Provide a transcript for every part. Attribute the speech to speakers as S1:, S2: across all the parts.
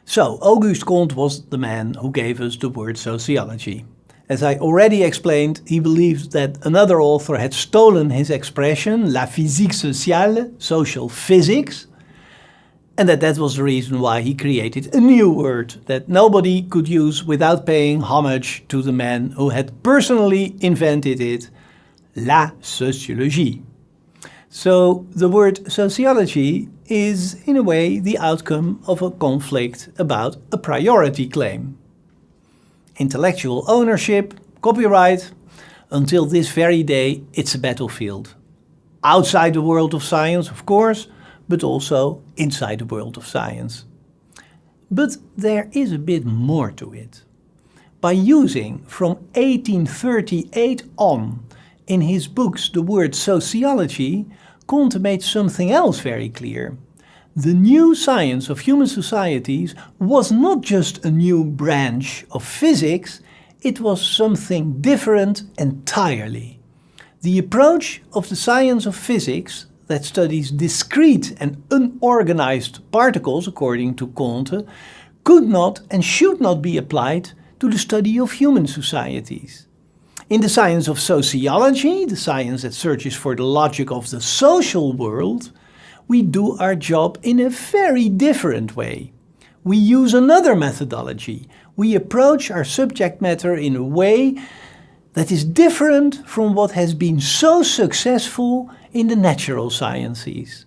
S1: So, Auguste Comte was the man who gave us the word sociology. As I already explained, he believed that another author had stolen his expression, la physique sociale, social physics, and that was the reason why he created a new word that nobody could use without paying homage to the man who had personally invented it, la sociologie. So the word sociology is, in a way, the outcome of a conflict about a priority claim. Intellectual ownership, copyright, until this very day it's a battlefield. Outside the world of science, of course, but also inside the world of science. But there is a bit more to it. By using from 1838 on in his books the word sociology, Comte made something else very clear. The new science of human societies was not just a new branch of physics, it was something different entirely. The approach of the science of physics that studies discrete and unorganized particles, according to Comte, could not and should not be applied to the study of human societies. In the science of sociology, the science that searches for the logic of the social world, we do our job in a very different way. We use another methodology. We approach our subject matter in a way that is different from what has been so successful in the natural sciences.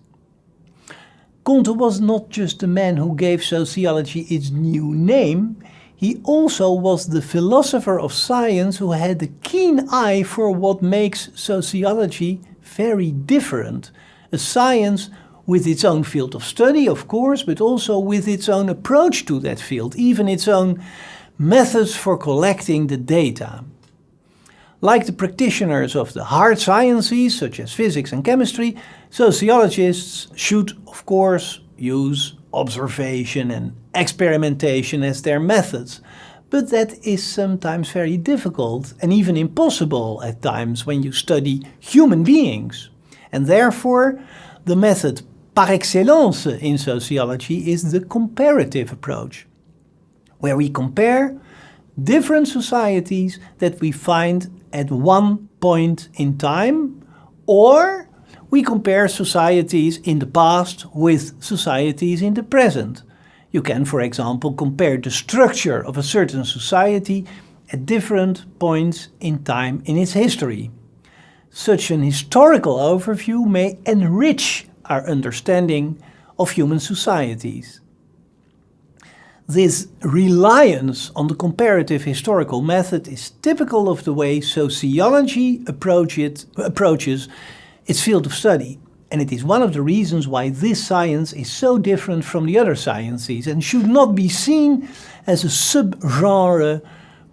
S1: Comte was not just the man who gave sociology its new name, he also was the philosopher of science who had a keen eye for what makes sociology very different. A science with its own field of study, of course, but also with its own approach to that field, even its own methods for collecting the data. Like the practitioners of the hard sciences, such as physics and chemistry, sociologists should, of course, use observation and experimentation as their methods. But that is sometimes very difficult and even impossible at times when you study human beings. And therefore, the method par excellence in sociology is the comparative approach, where we compare different societies that we find at one point in time, or we compare societies in the past with societies in the present. You can, for example, compare the structure of a certain society at different points in time in its history. Such an historical overview may enrich our understanding of human societies. This reliance on the comparative historical method is typical of the way sociology approaches its field of study, and it is one of the reasons why this science is so different from the other sciences and should not be seen as a subgenre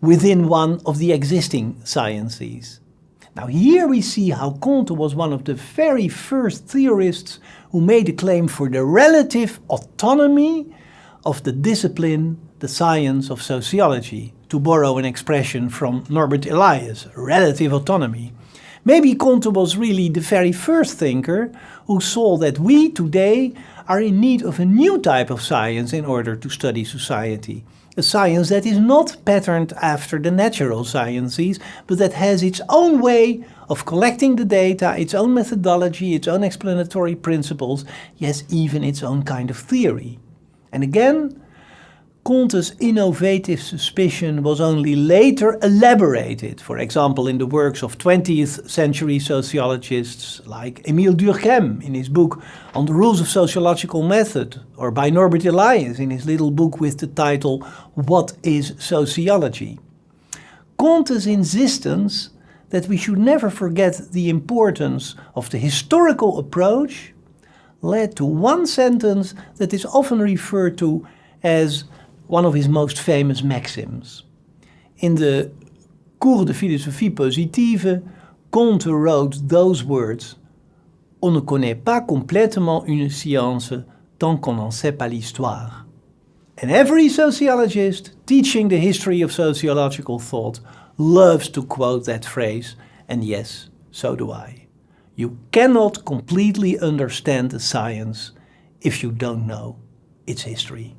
S1: within one of the existing sciences. Now here we see how Comte was one of the very first theorists who made a claim for the relative autonomy of the discipline, the science of sociology, to borrow an expression from Norbert Elias, relative autonomy. Maybe Comte was really the very first thinker who saw that we today are in need of a new type of science in order to study society. A science that is not patterned after the natural sciences, but that has its own way of collecting the data, its own methodology, its own explanatory principles, yes, even its own kind of theory. And again, Comte's innovative suspicion was only later elaborated, for example in the works of 20th century sociologists like Émile Durkheim in his book On the Rules of Sociological Method, or by Norbert Elias in his little book with the title What is Sociology? Comte's insistence that we should never forget the importance of the historical approach led to one sentence that is often referred to as one of his most famous maxims. In the Cours de philosophie positive, Comte wrote those words: "On ne connaît pas complètement une science tant qu'on n'en sait pas l'histoire." And every sociologist teaching the history of sociological thought loves to quote that phrase, and yes, so do I. You cannot completely understand the science if you don't know its history.